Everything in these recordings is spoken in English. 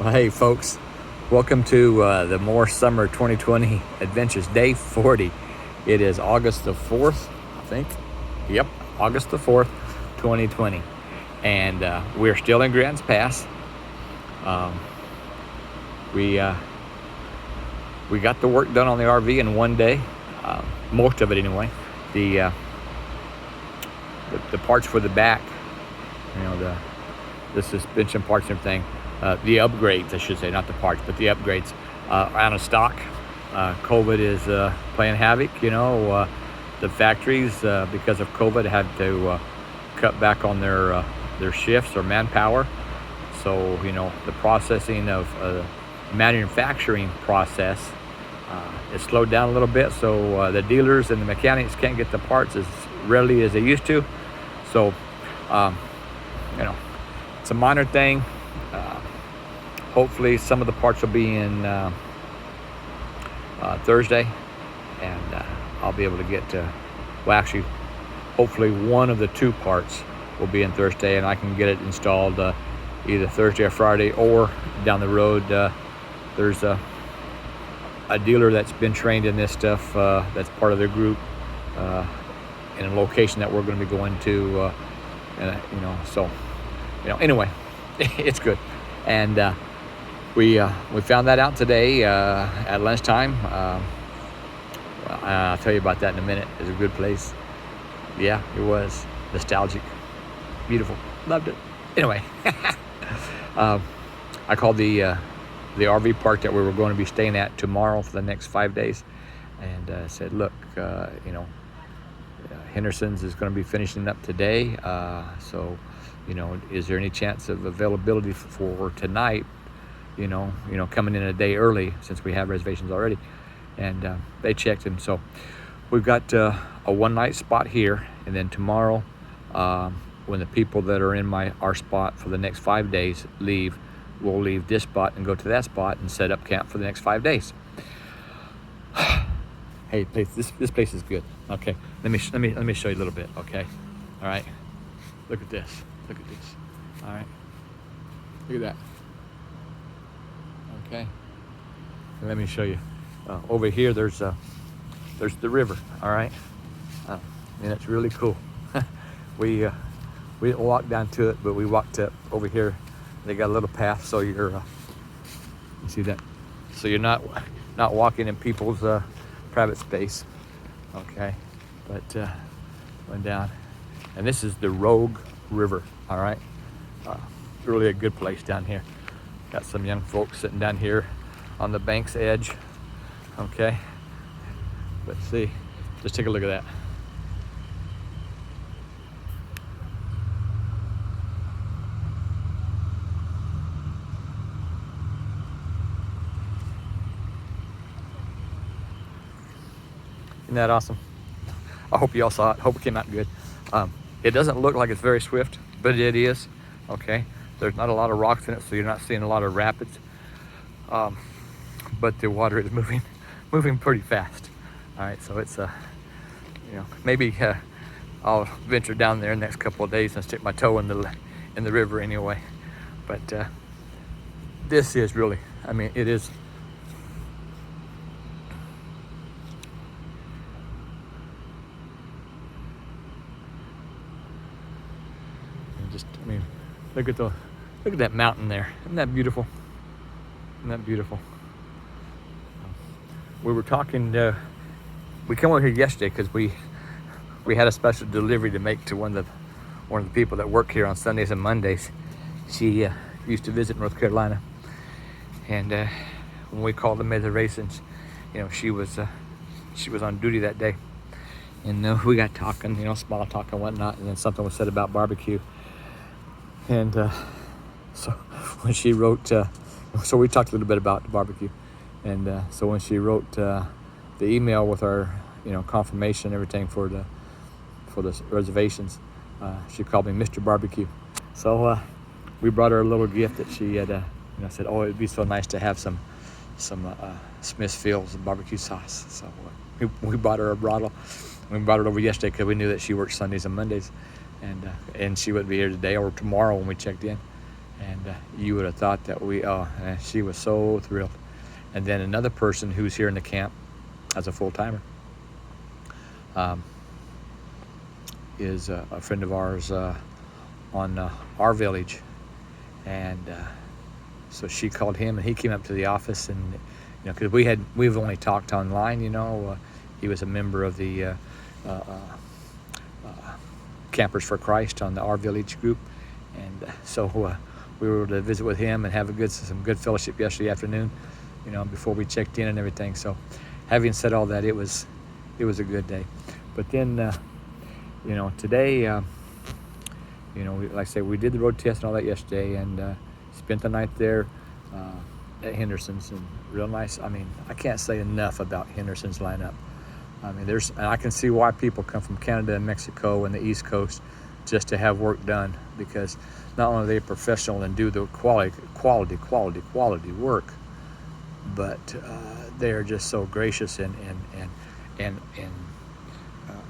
Well, hey, folks, welcome to the More Summer 2020 Adventures, Day 40. It is August the 4th, I think. Yep, August the 4th, 2020. And we're still in Grants Pass. We got the work done on the RV in one day, most of it anyway. The parts for the back, the suspension parts and everything, the upgrades, I should say, not the parts, but the upgrades are out of stock. COVID is playing havoc. The factories, because of COVID, had to cut back on their shifts or manpower. So, the processing of manufacturing process is slowed down a little bit. So the dealers and the mechanics can't get the parts as readily as they used to. So, it's a minor thing. Hopefully some of the parts will be in Thursday, and I'll be able to get actually, hopefully one of the two parts will be in Thursday, and I can get it installed either Thursday or Friday, or down the road. There's a dealer that's been trained in this stuff, that's part of their group, in a location that we're going to be going to, anyway, it's good. And we found that out today at lunchtime. I'll tell you about that in a minute. It's a good place. Yeah, it was nostalgic, beautiful, loved it. Anyway, I called the RV park that we were going to be staying at tomorrow for the next 5 days, and said, look, Henderson's is going to be finishing up today, so is there any chance of availability for tonight? Coming in a day early, since we have reservations already. And they checked, and so we've got a one-night spot here, and then tomorrow, when the people that are in our spot for the next 5 days leave, we'll leave this spot and go to that spot and set up camp for the next 5 days. Hey, this place is good. Okay, let me show you a little bit. Okay, all right. Look at this. All right, look at that. Okay, and let me show you. Over here, there's the river. All right, and it's really cool. We didn't walk down to it, but we walked up over here. They got a little path, so you see that? So you're not walking in people's private space. Okay, but went down, and this is the Rogue River. All right, really a good place down here. Got some young folks sitting down here on the bank's edge. Okay, let's see. Just take a look at that. Isn't that awesome? I hope you all saw it. Hope it came out good. It doesn't look like it's very swift, but it is. Okay, there's not a lot of rocks in it, so you're not seeing a lot of rapids. But the water is moving pretty fast. All right, so it's maybe I'll venture down there in the next couple of days and stick my toe in the river anyway. But this is really, it is. Look at that mountain there. Isn't that beautiful? We were talking. We came over here yesterday because we had a special delivery to make to one of the people that work here on Sundays and Mondays. She used to visit North Carolina, and when we called the reservations, she was on duty that day, and we got talking, small talk and whatnot, and then something was said about barbecue. And so when she wrote, so we talked a little bit about the barbecue. And so when she wrote the email with our, confirmation and everything for the reservations, she called me Mr. Barbecue. So we brought her a little gift that she had, said, oh, it'd be so nice to have some Smithfield's barbecue sauce. So we bought her a bottle. We brought it over yesterday because we knew that she works Sundays and Mondays. And she would be here today or tomorrow when we checked in. And you would have thought that she was so thrilled. And then another person who's here in the camp as a full-timer is a friend of ours on our village. And so she called him, and he came up to the office, and because we've only talked online. He was a member of the Campers for Christ on our village group, and so we were able to visit with him and have some good fellowship yesterday afternoon, before we checked in and everything. So having said all that, it was a good day. But then today, like I say, we did the road test and all that yesterday, and spent the night there at Henderson's, and real nice. I mean, I can't say enough about Henderson's lineup. I mean, and I can see why people come from Canada and Mexico and the East Coast just to have work done, because not only are they professional and do the quality work, but they are just so gracious and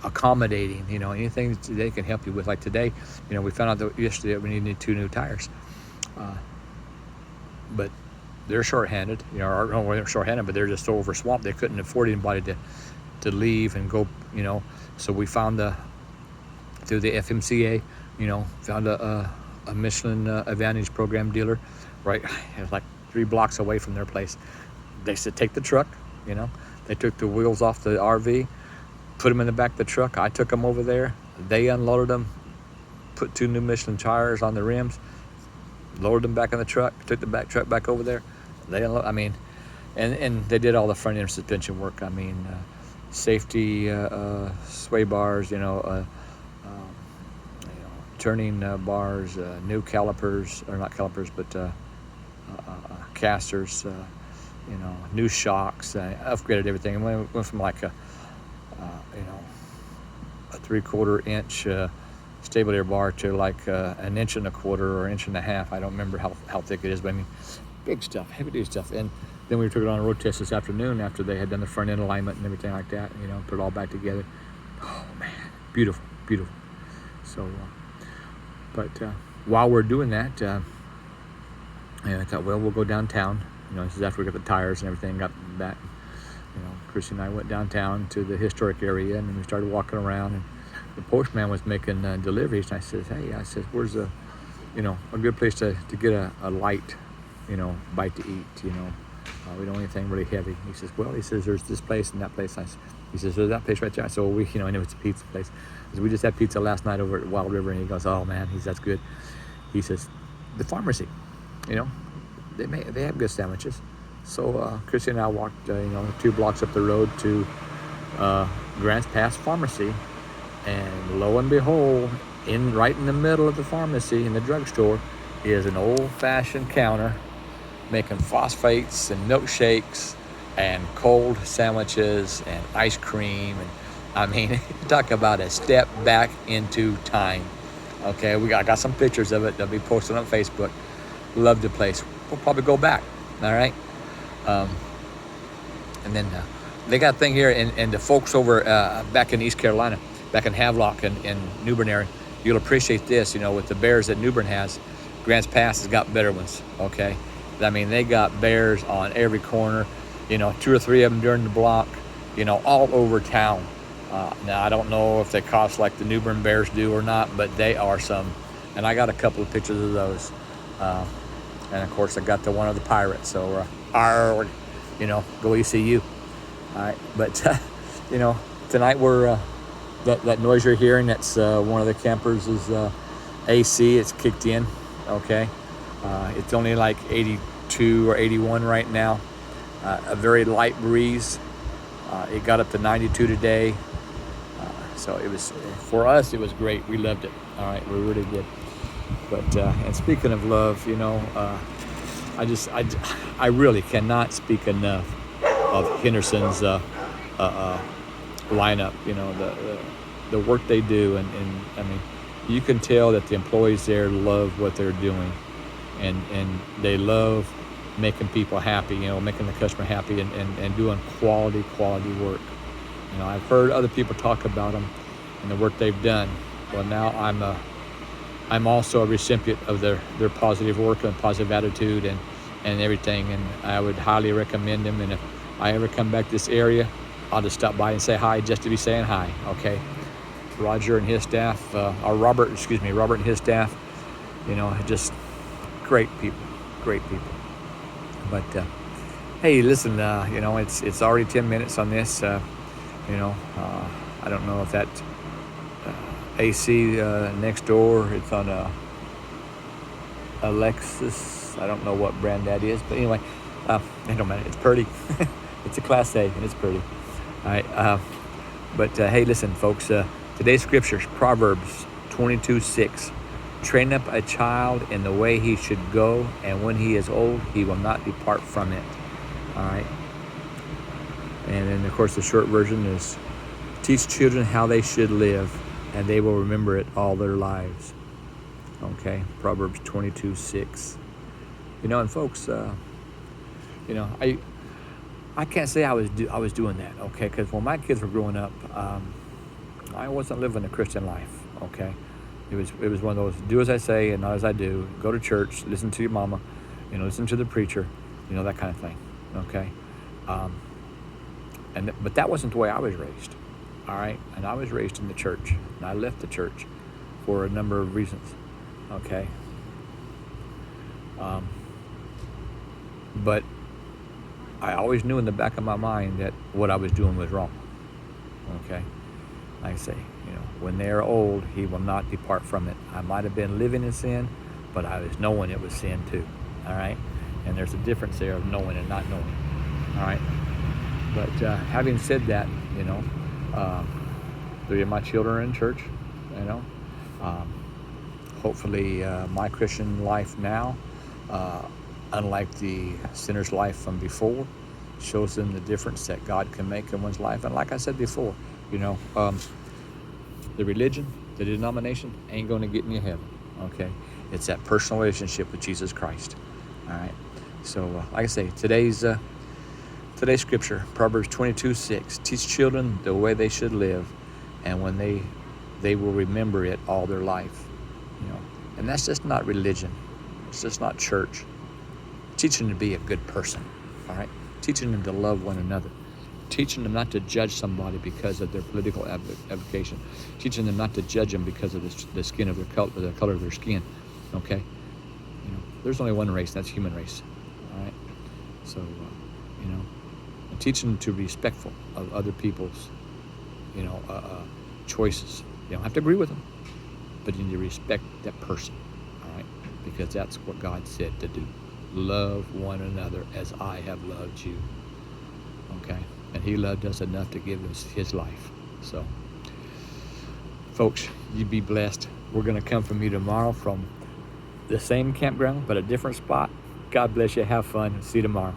accommodating. Anything they can help you with. Like today, we found out that yesterday that we needed 2 new tires, but they're short-handed. They're short-handed, but they're just so overswamped they couldn't afford anybody to leave and go. So we found through the FMCA, found a Michelin Advantage program dealer, right? It was like 3 blocks away from their place. They said, take the truck. They took the wheels off the RV, put them in the back of the truck. I took them over there. They unloaded them, put 2 new Michelin tires on the rims, lowered them back in the truck, took the truck back over there. They unloaded. I mean, and they did all the front end suspension work. I mean, safety sway bars, turning bars, new calipers, or not calipers, but casters, new shocks. Upgraded everything. And went from like a 3/4 inch stable air bar to like 1 1/4 inches or 1.5 inches. I don't remember how thick it is, but I mean, big stuff, heavy duty stuff. And then we took it on a road test this afternoon after they had done the front end alignment and everything like that, put it all back together. Oh man, beautiful. So, but while we're doing that, I thought, well, we'll go downtown. This is after we got the tires and everything, got back. Chrissy and I went downtown to the historic area, and we started walking around, and the postman was making deliveries. And I said, hey, where's a good place to get a light, bite to eat, we don't want anything really heavy. He says, there's this place and that place. He says, there's that place right there. So we, I know it's a pizza place. He says, we just had pizza last night over at Wild River. And he goes, oh man, that's good. He says, the pharmacy, they have good sandwiches. So Chrissy and I walked, 2 blocks up the road to Grants Pass Pharmacy, and lo and behold, right in the middle of the pharmacy in the drugstore is an old-fashioned counter making phosphates and milkshakes and cold sandwiches and ice cream. And I mean, talk about a step back into time. Okay, I got some pictures of it. They'll be posted on Facebook. Love the place. We'll probably go back. All right. And then they got a thing here, and the folks over back in East Carolina, back in Havelock and New Bern area, you'll appreciate this. With the bears that New Bern has, Grants Pass has got better ones. Okay, I mean, they got bears on every corner. 2 or 3 of them during the block. All over town. Now I don't know if they cost like the New Bern bears do or not, but they are some. And I got a couple of pictures of those. And of course I got the one of the pirates. So, go ECU. All right, but tonight we're that noise you're hearing. That's one of the campers is AC. It's kicked in. Okay, it's only like 82 or 81 right now. A very light breeze. It got up to 92 today. So it was, for us, it was great. We loved it. All right, we really did. But and speaking of love, I really cannot speak enough of Henderson's lineup. The work they do, and I mean, you can tell that the employees there love what they're doing, and they love making people happy. Making the customer happy, and doing quality work. I've heard other people talk about them and the work they've done. Well, now I'm also a recipient of their positive work and positive attitude and everything. And I would highly recommend them. And if I ever come back to this area, I'll just stop by and say hi just to be saying hi, okay? Roger and his staff, or Robert and his staff, just great people. But hey, listen, it's already 10 minutes on this. I don't know if that AC next door, it's on a Lexus. I don't know what brand that is, but anyway, it don't matter. It's pretty. It's a Class A, and it's pretty. All right. But hey, listen, folks. Today's scripture is Proverbs 22:6. Train up a child in the way he should go, and when he is old, he will not depart from it. All right. And then, of course, the short version is, teach children how they should live, and they will remember it all their lives. Okay, Proverbs 22:6. And folks, I can't say I was doing that, okay? Because when my kids were growing up, I wasn't living a Christian life, okay? It was one of those, do as I say and not as I do. Go to church, listen to your mama, listen to the preacher, that kind of thing, okay? But that wasn't the way I was raised, all right? And I was raised in the church, and I left the church for a number of reasons, okay? But I always knew in the back of my mind that what I was doing was wrong, okay? Like I say, when they are old, he will not depart from it. I might have been living in sin, but I was knowing it was sin too, all right? And there's a difference there of knowing and not knowing, all right? But having said that, 3 of my children are in church, hopefully my Christian life now, unlike the sinner's life from before, shows them the difference that God can make in one's life. And like I said before, the religion, the denomination ain't going to get me to heaven, okay? It's that personal relationship with Jesus Christ, all right? So, like I say, today's scripture, Proverbs 22:6, teach children the way they should live, and when they will remember it all their life, And that's just not religion. It's just not church. Teaching them to be a good person, all right? Teaching them to love one another. Teaching them not to judge somebody because of their political avocation. Teaching them not to judge them because of the skin of the color of their skin, okay? There's only one race, that's human race, all right? So, and teaching them to be respectful of other people's, choices. You don't have to agree with them, but you need to respect that person, all right? Because that's what God said to do. Love one another as I have loved you, okay? And he loved us enough to give us his life. So, folks, you be blessed. We're going to come from you tomorrow from the same campground, but a different spot. God bless you. Have fun. See you tomorrow.